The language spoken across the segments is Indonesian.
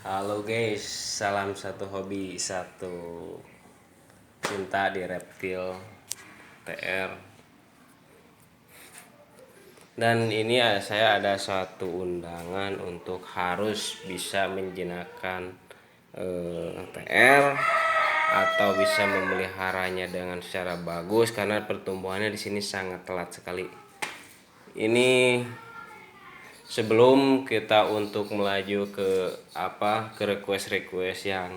Halo guys, salam satu hobi, satu cinta di reptil TR. Dan ini saya ada suatu undangan untuk harus bisa menjinakkan TR atau bisa memeliharanya dengan secara bagus karena pertumbuhannya di sini sangat telat sekali. Ini sebelum kita untuk melaju ke request yang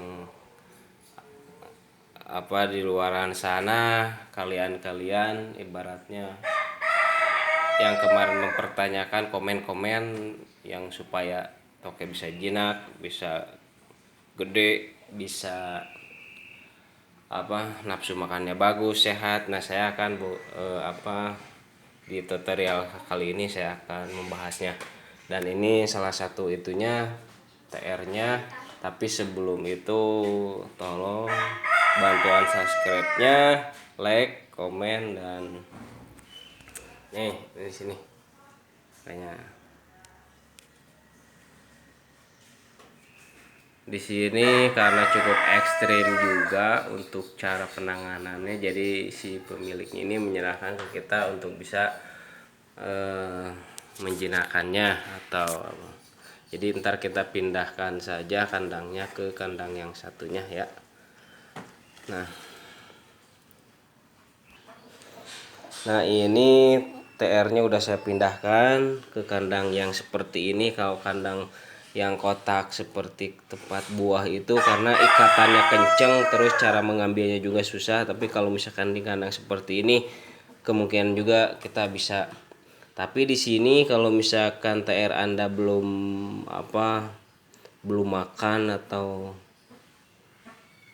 di luaran sana, kalian ibaratnya yang kemarin mempertanyakan komen-komen yang supaya toke bisa jinak, bisa gede, bisa nafsu makannya bagus, sehat. Nah, saya akan di tutorial kali ini saya akan membahasnya. Dan ini salah satu itunya TR-nya. Tapi sebelum itu tolong bantuan subscribe-nya, like, komen, dan nih di sini kayaknya di sini karena cukup ekstrim juga untuk cara penanganannya, jadi si pemiliknya ini menyerahkan ke kita untuk bisa menjinakkannya atau jadi ntar kita pindahkan saja kandangnya ke kandang yang satunya ya. Nah ini TR-nya udah saya pindahkan ke kandang yang seperti ini. Kalau kandang yang kotak seperti tempat buah itu karena ikatannya kenceng, terus cara mengambilnya juga susah. Tapi kalau misalkan di kandang seperti ini kemungkinan juga kita bisa. Tapi di sini kalau misalkan TR Anda belum makan atau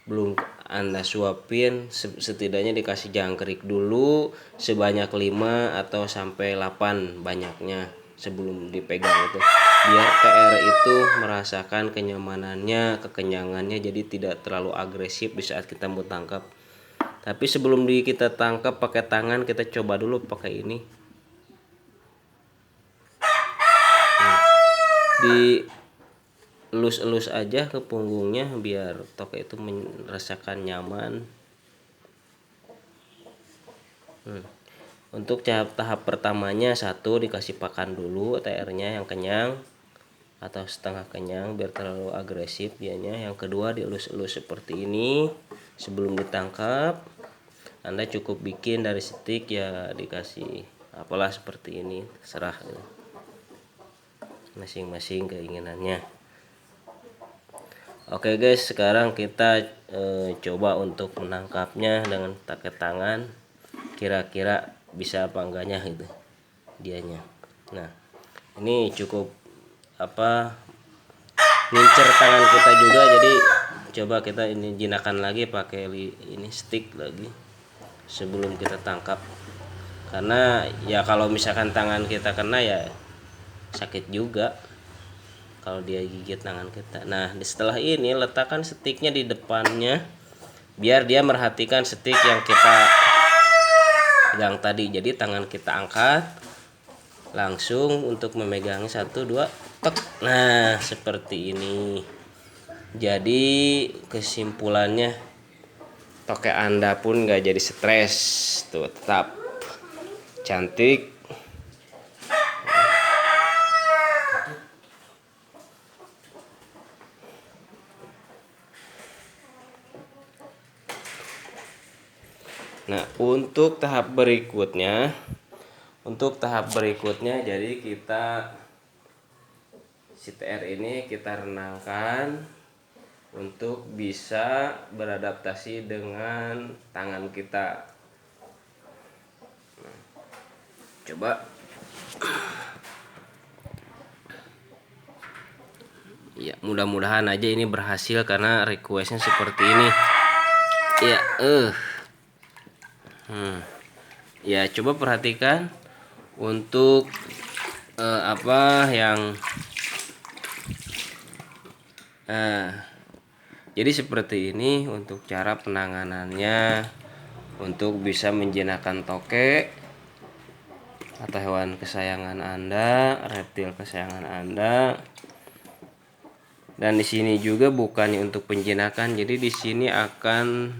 belum Anda suapin, setidaknya dikasih jangkrik dulu sebanyak 5 atau sampai 8 banyaknya sebelum dipegang itu, biar TR itu merasakan kenyamanannya, kekenyangannya, jadi tidak terlalu agresif di saat kita mau tangkap. Tapi sebelum kita tangkap pakai tangan, kita coba dulu pakai ini. Di elus-elus aja ke punggungnya biar toke itu merasakan nyaman. Untuk tahap pertamanya dikasih pakan dulu TR-nya yang kenyang atau setengah kenyang biar terlalu agresif dianya. Yang kedua dielus-elus seperti ini sebelum ditangkap. Anda cukup bikin dari stik ya, dikasih apalah seperti ini, terserah masing-masing keinginannya. Oke guys, sekarang kita coba untuk menangkapnya dengan pakai tangan, kira-kira bisa apa enggaknya gitu dianya. Nah ini cukup ngincer tangan kita juga, jadi coba kita ini jinakan lagi pakai ini stick lagi sebelum kita tangkap, karena ya kalau misalkan tangan kita kena ya sakit juga kalau dia gigit tangan kita. Nah setelah ini letakkan sticknya di depannya biar dia merhatikan stick yang kita pegang tadi. Jadi tangan kita angkat langsung untuk memegangnya 1, 2 tek. Nah seperti ini. Jadi kesimpulannya toke Anda pun nggak jadi stres, tuh tetap cantik. Nah untuk tahap berikutnya jadi kita CTR ini kita renangkan untuk bisa beradaptasi dengan tangan kita. Coba ya, mudah-mudahan aja ini berhasil karena requestnya seperti ini ya. Ya coba perhatikan untuk jadi seperti ini untuk cara penanganannya untuk bisa menjinakkan toke atau hewan kesayangan Anda, reptil kesayangan Anda. Dan di sini juga bukannya untuk penjinakan, jadi di sini akan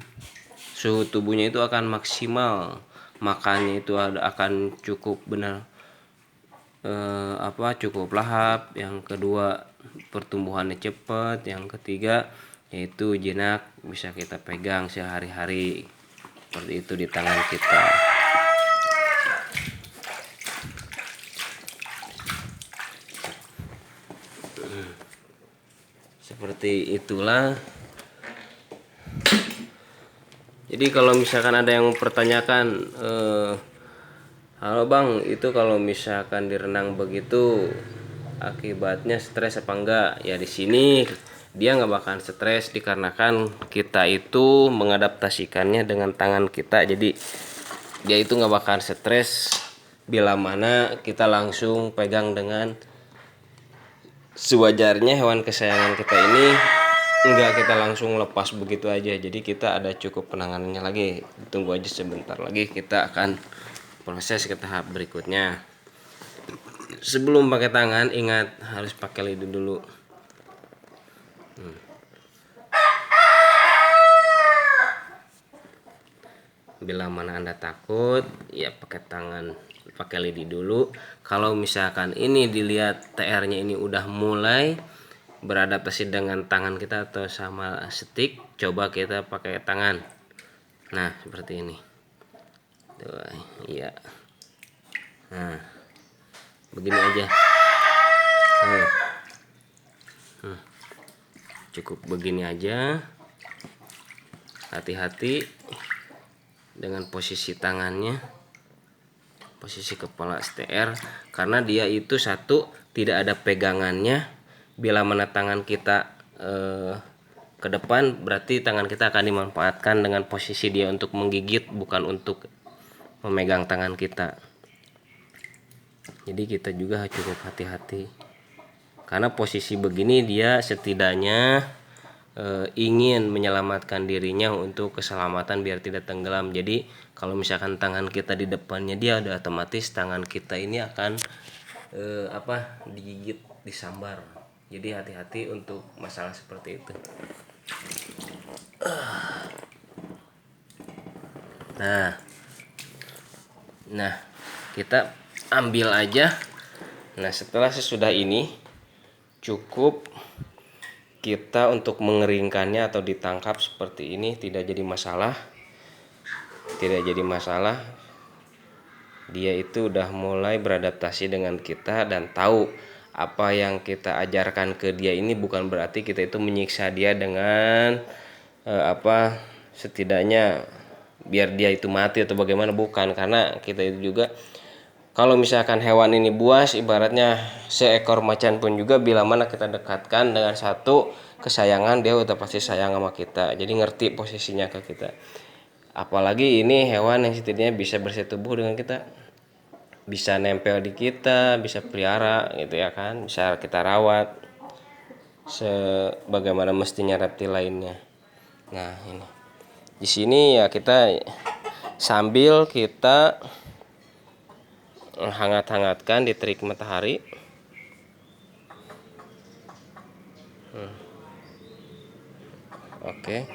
suhu tubuhnya itu akan maksimal, makannya itu akan cukup benar, cukup lahap. Yang kedua pertumbuhannya cepat. Yang ketiga yaitu jinak bisa kita pegang sehari-hari seperti itu di tangan kita. Seperti itulah. Jadi kalau misalkan ada yang mempertanyakan, halo bang, itu kalau misalkan direnang begitu akibatnya stres apa enggak? Ya di sini dia nggak bakalan stres dikarenakan kita itu mengadaptasikannya dengan tangan kita. Jadi dia itu nggak bakalan stres bila mana kita langsung pegang dengan sewajarnya hewan kesayangan kita ini. Enggak kita langsung lepas begitu aja, jadi kita ada cukup penanganannya lagi. Tunggu aja sebentar lagi kita akan proses ke tahap berikutnya. Sebelum pakai tangan ingat harus pakai lidah dulu. Bila mana Anda takut ya pakai tangan, pakai lidi dulu. Kalau misalkan ini dilihat TR-nya ini udah mulai beradaptasi dengan tangan kita atau sama stick, coba kita pakai tangan. Nah seperti ini tuh, iya. Nah begini aja. Cukup begini aja. Hati-hati dengan posisi tangannya, posisi kepala STR, karena dia itu satu tidak ada pegangannya. Bila mana tangan kita ke depan, berarti tangan kita akan dimanfaatkan dengan posisi dia untuk menggigit, bukan untuk memegang tangan kita. Jadi kita juga cukup hati-hati, karena posisi begini dia setidaknya ingin menyelamatkan dirinya untuk keselamatan biar tidak tenggelam. Jadi kalau misalkan tangan kita di depannya, dia udah otomatis tangan kita ini akan digigit, disambar. Jadi hati-hati untuk masalah seperti itu. Nah kita ambil aja. Nah setelah sesudah ini cukup kita untuk mengeringkannya atau ditangkap seperti ini, tidak jadi masalah. Dia itu udah mulai beradaptasi dengan kita dan tahu apa yang kita ajarkan ke dia ini bukan berarti kita itu menyiksa dia dengan setidaknya biar dia itu mati atau bagaimana, bukan. Karena kita itu juga kalau misalkan hewan ini buas, ibaratnya seekor macan pun juga bila mana kita dekatkan dengan satu kesayangan, dia udah pasti sayang sama kita. Jadi ngerti posisinya ke kita. Apalagi ini hewan yang setidaknya bisa bersetubuh dengan kita, bisa nempel di kita, bisa pelihara gitu ya kan, bisa kita rawat sebagaimana mestinya reptil lainnya. Nah ini di sini ya kita sambil kita hangat-hangatkan di terik matahari. Oke.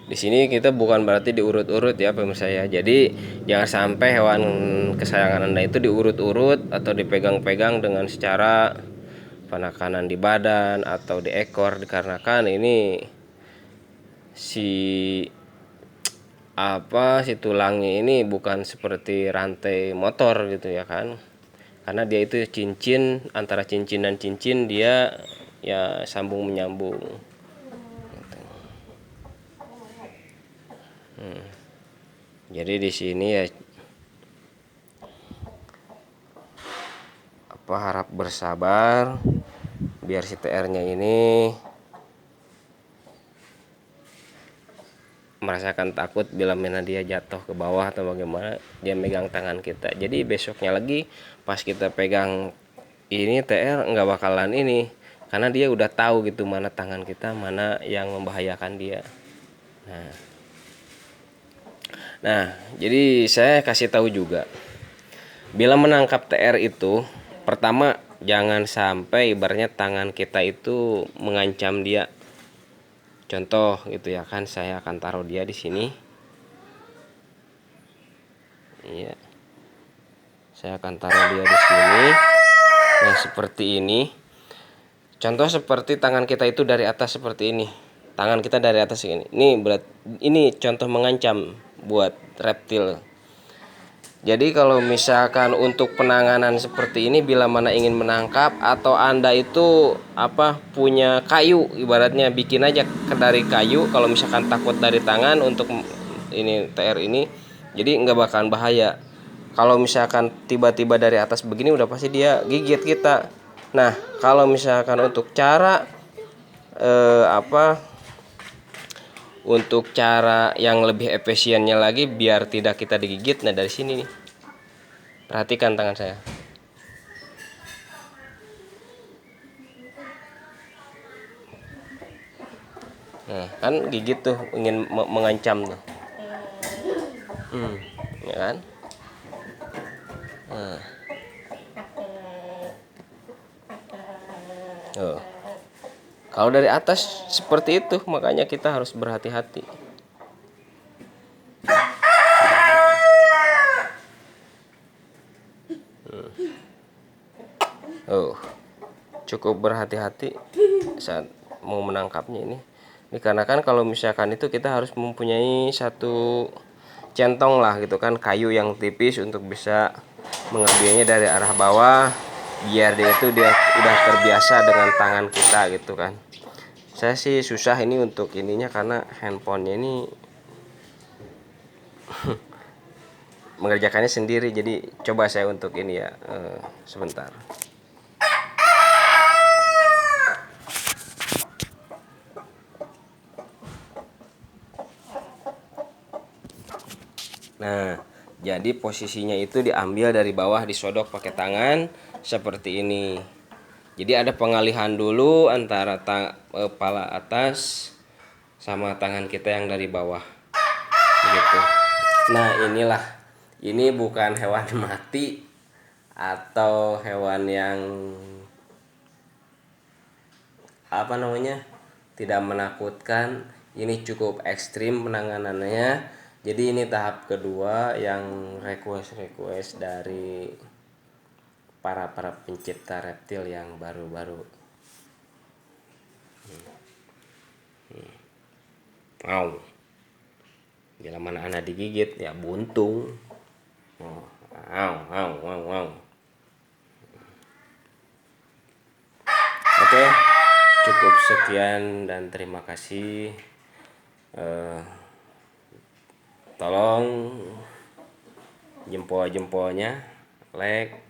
Di sini kita bukan berarti diurut-urut ya pemirsa ya. Jadi jangan sampai hewan kesayangan Anda itu diurut-urut atau dipegang-pegang dengan secara penekanan di badan atau di ekor, dikarenakan ini si tulangnya ini bukan seperti rantai motor gitu ya kan. Karena dia itu cincin, antara cincin dan cincin dia ya sambung menyambung. Jadi di sini ya harap bersabar biar si TR-nya ini merasakan takut bila mana dia jatuh ke bawah atau bagaimana dia megang tangan kita. Jadi besoknya lagi pas kita pegang ini TR nggak bakalan ini, karena dia udah tahu gitu mana tangan kita, mana yang membahayakan dia. Nah, jadi saya kasih tahu juga, bila menangkap TR itu pertama jangan sampai ibaratnya tangan kita itu mengancam dia. Contoh gitu ya kan, saya akan taruh dia di sini. Iya. Saya akan taruh dia di sini. Nah, seperti ini. Contoh seperti tangan kita itu dari atas seperti ini. Tangan kita dari atas ini. Ini contoh mengancam buat reptil. Jadi kalau misalkan untuk penanganan seperti ini, bila mana ingin menangkap atau Anda itu punya kayu, ibaratnya bikin aja dari kayu. Kalau misalkan takut dari tangan untuk ini TR ini, jadi nggak bakalan bahaya. Kalau misalkan tiba-tiba dari atas begini, udah pasti dia gigit kita. Nah, kalau misalkan untuk cara untuk cara yang lebih efisiennya lagi biar tidak kita digigit, nah dari sini nih. Perhatikan tangan saya. Nah, kan gigit tuh, ingin mengancam tuh. Ya kan? Nah. Oh. Kalau dari atas seperti itu, makanya kita harus berhati-hati. Oh, cukup berhati-hati saat mau menangkapnya ini. Dikarenakan kalau misalkan itu kita harus mempunyai satu centong lah gitu kan, kayu yang tipis untuk bisa mengambilnya dari arah bawah, biar dia udah terbiasa dengan tangan kita gitu kan. Saya sih susah ini untuk ininya karena handphonenya ini mengerjakannya sendiri, jadi coba saya untuk ini ya, sebentar. Nah, jadi posisinya itu diambil dari bawah, disodok pakai tangan seperti ini. Jadi ada pengalihan dulu antara kepala atas sama tangan kita yang dari bawah. Begitu. Nah, ini bukan hewan mati atau hewan yang tidak menakutkan. Ini cukup ekstrim penanganannya. Jadi ini tahap kedua yang request dari para pencipta reptil yang baru-baru. Wow. Bila mana anak digigit ya buntung. Wow. Oke, cukup sekian dan terima kasih. Tolong jempol-jempolnya, like,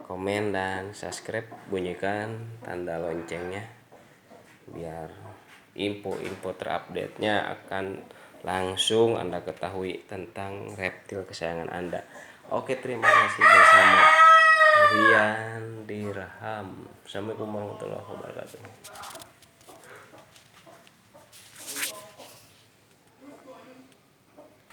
komen, dan subscribe. Bunyikan tanda loncengnya biar info-info terupdate-nya akan langsung Anda ketahui tentang reptil kesayangan Anda. Oke, terima kasih. Bersama Rian Dirham. Assalamualaikum warahmatullahi wabarakatuh.